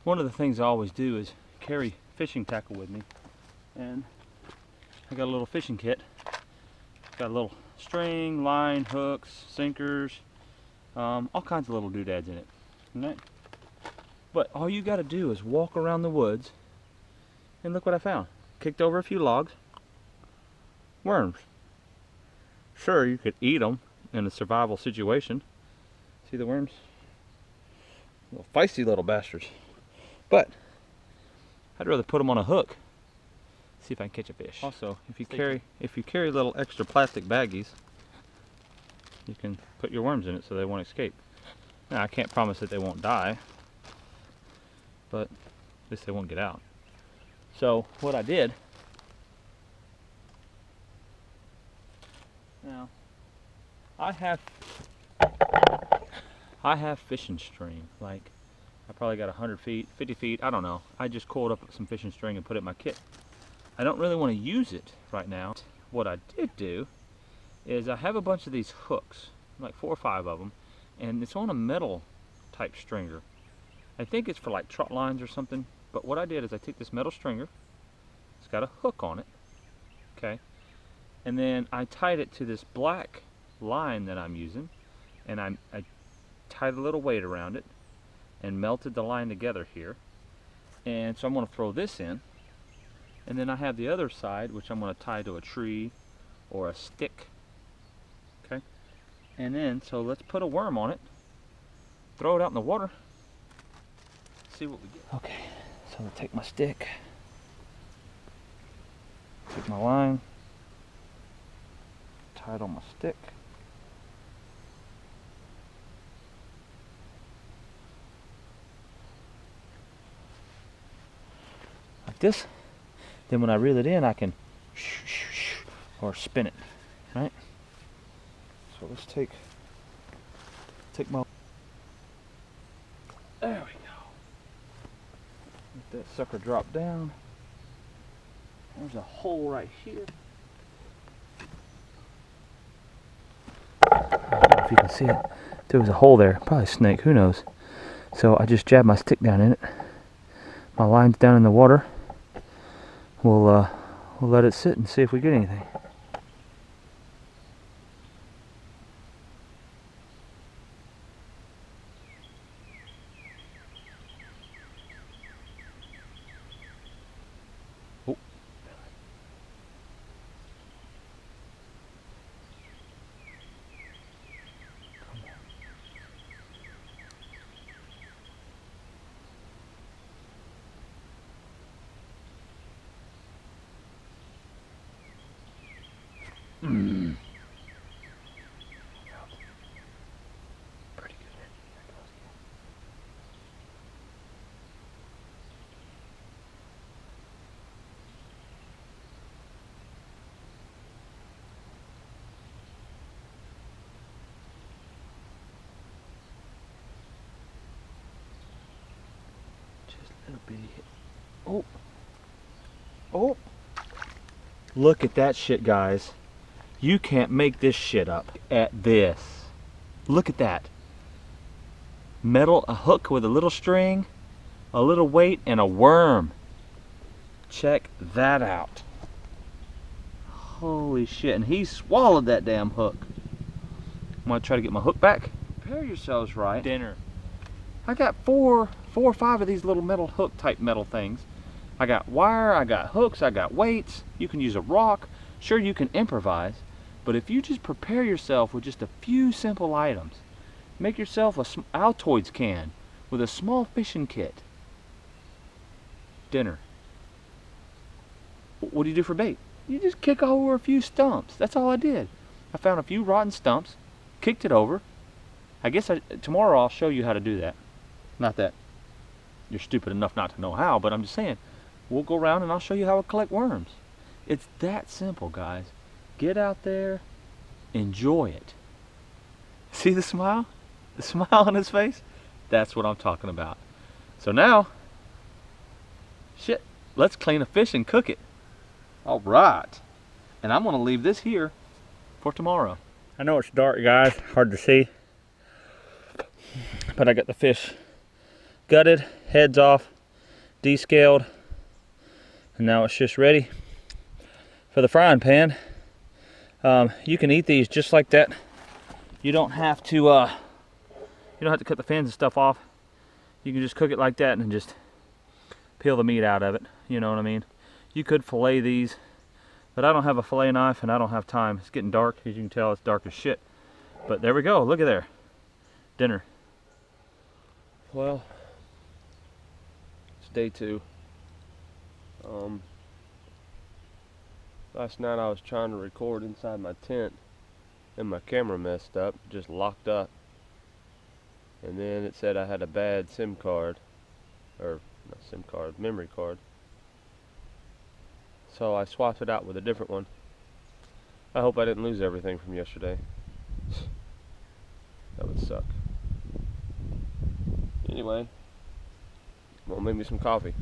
one of the things I always do is carry fishing tackle with me. And I got a little fishing kit. Got a little string, line, hooks, sinkers, all kinds of little doodads in it. Right? But all you got to do is walk around the woods, and look what I found. Kicked over a few logs. Worms. Sure, you could eat them in a survival situation. See the worms? Little feisty little bastards. But I'd rather put them on a hook. See if I can catch a fish. Also, if you carry little extra plastic baggies, you can put your worms in it so they won't escape. Now, I can't promise that they won't die, but at least they won't get out. So what I did, now I have fishing string. Like, I probably got 100 feet, 50 feet, I don't know. I just coiled up some fishing string and put it in my kit. I don't really want to use it right now. What I did do is I have a bunch of these hooks, like 4 or 5 of them, and it's on a metal type stringer. I think it's for like trot lines or something, but what I did is I took this metal stringer, it's got a hook on it, okay, and then I tied it to this black line that I'm using, and I tied a little weight around it and melted the line together here. And so I'm going to throw this in, and then I have the other side which I'm going to tie to a tree or a stick, okay, and then so let's put a worm on it, throw it out in the water, see what we get. Okay, so I'll take my stick, take my line, tie it on my stick, like this. Then when I reel it in, I can or spin it, right? So let's take my, there we go. Let that sucker drop down. There's a hole right here. I don't know if you can see it. There was a hole there, probably a snake, who knows. So I just jabbed my stick down in it. My line's down in the water. We'll let it sit and see if we get anything. Oh. Mm. Pretty good. Just a little bitty hit. Oh. Oh. Look at that shit, guys. You can't make this shit up. At this. Look at that. Metal, a hook with a little string, a little weight, and a worm. Check that out. Holy shit. And he swallowed that damn hook. I'm gonna try to get my hook back. Prepare yourselves right. Dinner. I got four or five of these little metal hook type metal things. I got wire, I got hooks, I got weights. You can use a rock. Sure, you can improvise. But if you just prepare yourself with just a few simple items, make yourself a Altoids can with a small fishing kit. Dinner. What do you do for bait? You just kick over a few stumps. That's all I did. I found a few rotten stumps, kicked it over. I guess tomorrow I'll show you how to do that. Not that you're stupid enough not to know how, but I'm just saying, we'll go around and I'll show you how to collect worms. It's that simple, guys. Get out there, enjoy it. See the smile? The smile on his face? That's what I'm talking about. So now, shit, let's clean a fish and cook it. All right. And I'm gonna leave this here for tomorrow. I know it's dark, guys, hard to see, but I got the fish gutted, heads off, descaled, and now it's just ready for the frying pan. You can eat these just like that. You don't have to cut the fins and stuff off. You can just cook it like that and just peel the meat out of it. You know what I mean? You could fillet these, but I don't have a fillet knife and I don't have time. It's getting dark, as you can tell. It's dark as shit. But there we go. Look at there, dinner. Well, it's day 2. Last night I was trying to record inside my tent and my camera messed up, just locked up. And then it said I had a bad SIM card, or not SIM card, memory card. So I swapped it out with a different one. I hope I didn't lose everything from yesterday. That would suck. Anyway, well, make me some coffee.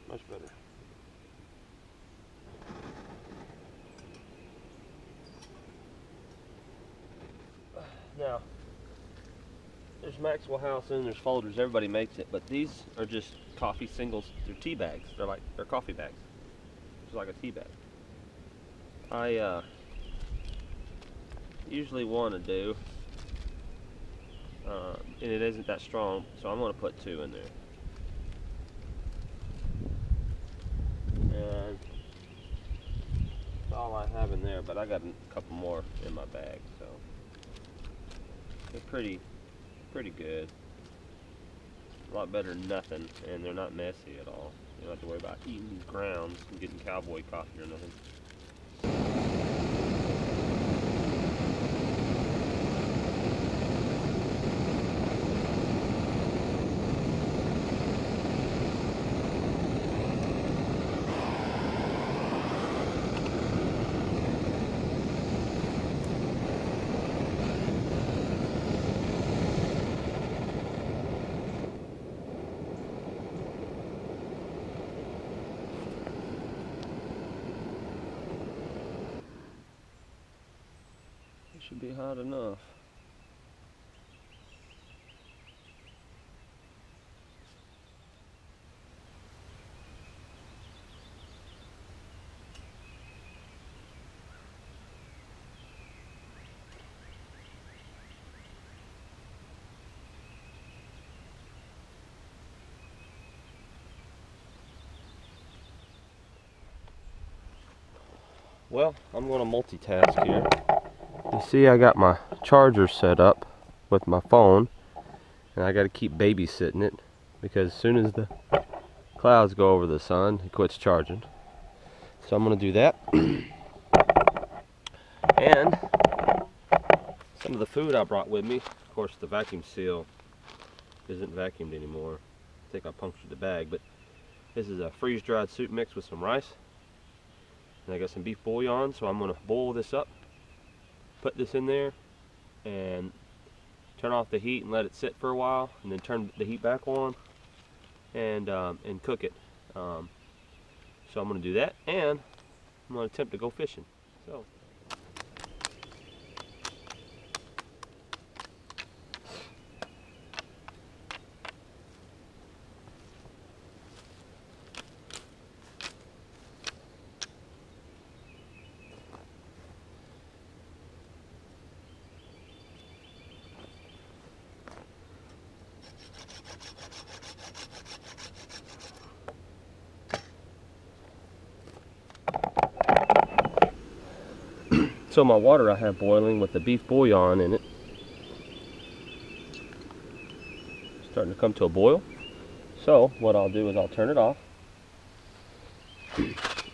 Much better. Now, there's Maxwell House and there's Folgers. Everybody makes it, but these are just coffee singles. They're tea bags. They're coffee bags. It's like a tea bag. I usually want to do, and it isn't that strong, so I'm going to put 2 in there. And that's all I have in there, but I got a couple more in my bag, so they're pretty good. A lot better than nothing, and they're not messy at all. You don't have to worry about eating these grounds and getting cowboy coffee or nothing. Should be hot enough. Well, I'm going to multitask here. You see, I got my charger set up with my phone, and I got to keep babysitting it because as soon as the clouds go over the sun, it quits charging. So I'm going to do that. And some of the food I brought with me, of course, the vacuum seal isn't vacuumed anymore. I think I punctured the bag, but this is a freeze-dried soup mix with some rice. And I got some beef bouillon, so I'm going to boil this up. Put this in there and turn off the heat and let it sit for a while, and then turn the heat back on and cook it. So I'm going to do that, and I'm going to attempt to go fishing. So. So my water I have boiling with the beef bouillon in it. Starting to come to a boil. So what I'll do is I'll turn it off,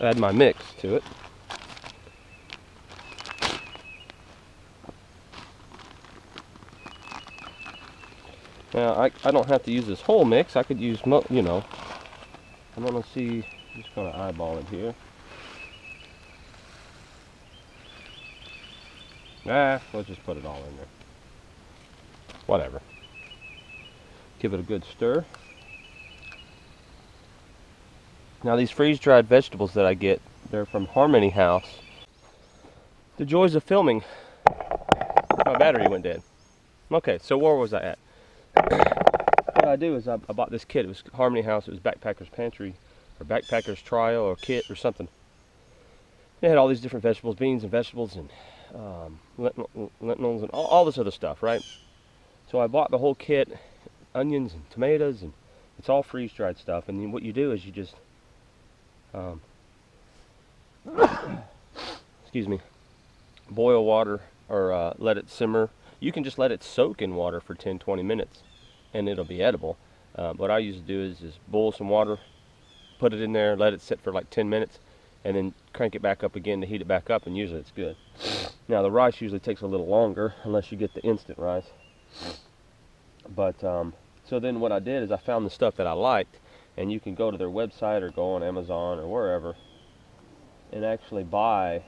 add my mix to it, Now, I don't have to use this whole mix. I could use, you know, I'm going to see, I'm just going to eyeball it here. Let's just put it all in there. Whatever. Give it a good stir. Now these freeze-dried vegetables that I get, they're from Harmony House. The joys of filming. My battery went dead. Okay, so where was I at? What I do is I bought this kit. It was Harmony House. It was Backpacker's Pantry or Backpacker's Trial or kit or something. They had all these different vegetables, beans and vegetables and lentils and all this other stuff, right? So I bought the whole kit, onions and tomatoes, and it's all freeze-dried stuff. And then what you do is you just excuse me, boil water or let it simmer. You can just let it soak in water for 10-20 minutes and it'll be edible. What I usually do is boil some water, put it in there, let it sit for like 10 minutes, and then crank it back up again to heat it back up, and usually it's good. Now the rice usually takes a little longer unless you get the instant rice. But so then what I did is I found the stuff that I liked, and you can go to their website or go on Amazon or wherever and actually buy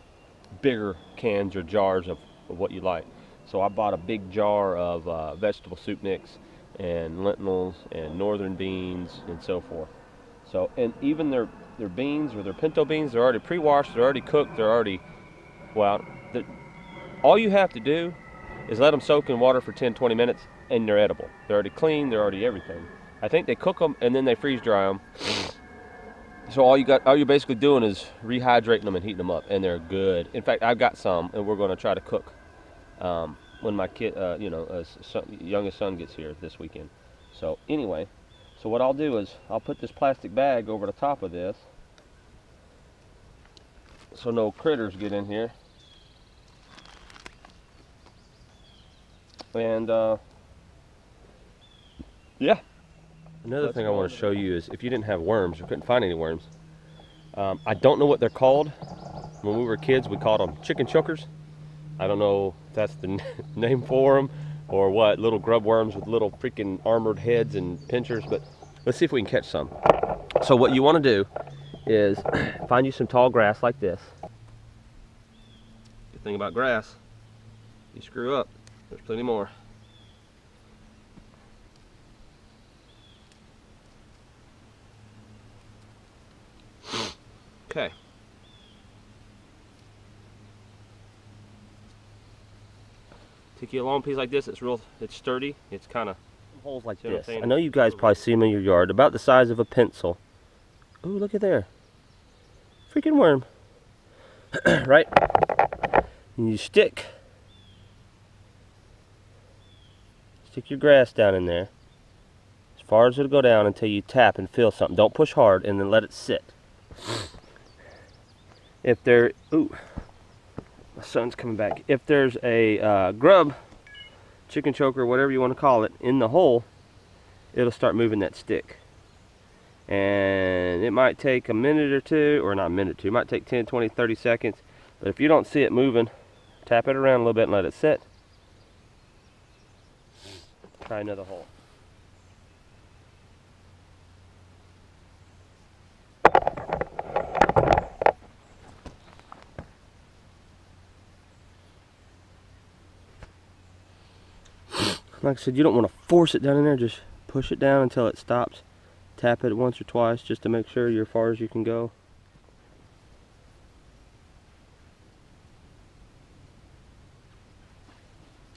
bigger cans or jars of what you like. So I bought a big jar of vegetable soup mix and lentils and northern beans and so forth. So, and even their beans or their pinto beans, they're already pre-washed, they're already cooked, they're already, well, all you have to do is let them soak in water for 10-20 minutes and they're edible. They're already clean, they're already everything. I think they cook them and then they freeze dry them. So all you're basically doing is rehydrating them and heating them up, and they're good. In fact, I've got some, and we're going to try to cook when my kid, youngest son gets here this weekend. So anyway, so what I'll do is I'll put this plastic bag over the top of this, so no critters get in here. And yeah. Another thing I want to show you is if you didn't have worms or couldn't find any worms, I don't know what they're called. When we were kids, we called them chicken chokers. I don't know if that's the name for them or what, little grub worms with little freaking armored heads and pinchers, but let's see if we can catch some. So what you want to do is find you some tall grass like this. Good thing about grass, you screw up, there's plenty more. Okay. Take you a long piece like this. It's sturdy. It's kind of holes like this. I know you guys probably see them in your yard, about the size of a pencil. Oh, look at there. Freaking worm. Right? And you stick your grass down in there as far as it'll go down until you tap and feel something. Don't push hard, and then let it sit. If there, ooh, my son's coming back. If there's a grub, chicken choker, whatever you want to call it, in the hole, it'll start moving that stick. And it might take a minute or two, or not a minute or two, it might take 10, 20, 30 seconds. But if you don't see it moving, tap it around a little bit and let it sit. Try another hole. Like I said, you don't want to force it down in there, just push it down until it stops. Tap it once or twice just to make sure you're as far as you can go.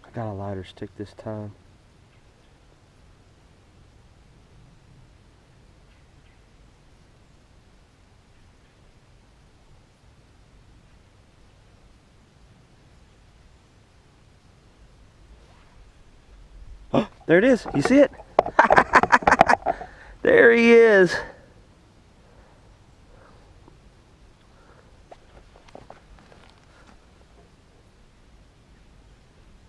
I got a lighter stick this time. Oh, there it is. You see it? There he is.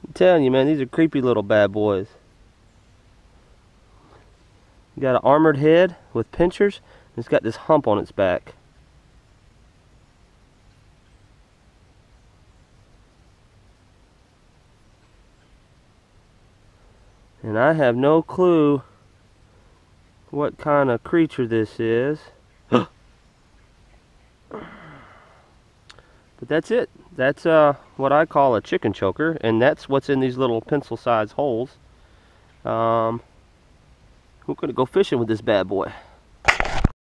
I'm telling you, man, these are creepy little bad boys. You got an armored head with pinchers, and it's got this hump on its back. And I have no clue what kind of creature this is. But that's it. That's what I call a chicken choker, and that's what's in these little pencil-sized holes. We're gonna go fishing with this bad boy.